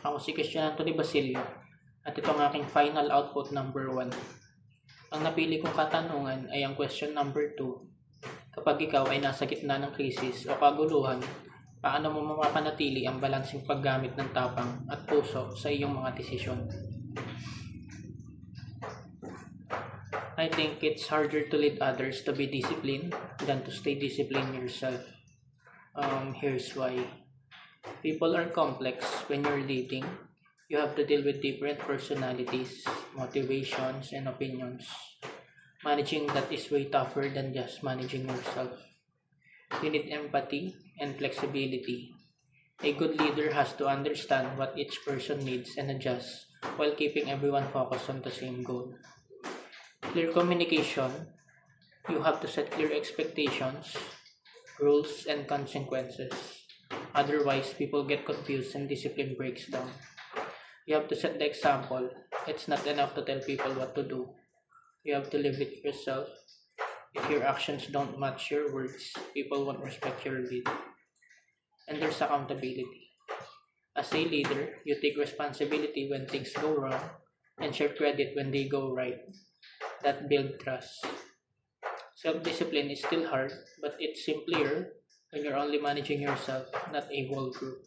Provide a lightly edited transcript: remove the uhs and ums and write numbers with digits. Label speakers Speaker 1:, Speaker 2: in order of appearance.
Speaker 1: Ako si Christian Anthony Basilio at ito ang aking final output number 1. Ang napili kong katanungan ay ang question number 2. Kapag ikaw ay nasa gitna ng krisis o kaguluhan, paano mo mapapanatili ang balansing paggamit ng tapang at puso sa iyong mga desisyon? I think it's harder to lead others to be disciplined than to stay disciplined yourself. Here's why. People are complex when you're leading. You have to deal with different personalities, motivations, and opinions. Managing that is way tougher than just managing yourself. You need empathy and flexibility. A good leader has to understand what each person needs and adjust while keeping everyone focused on the same goal. Clear communication. You have to set clear expectations, rules, and consequences. Otherwise, people get confused and discipline breaks down. You have to set the example. It's not enough to tell people what to do. You have to live it yourself. If your actions don't match your words, people won't respect your lead. And there's accountability. As a leader, you take responsibility when things go wrong and share credit when they go right. That builds trust. Self-discipline is still hard, but it's simpler when you're only managing yourself, not a whole group.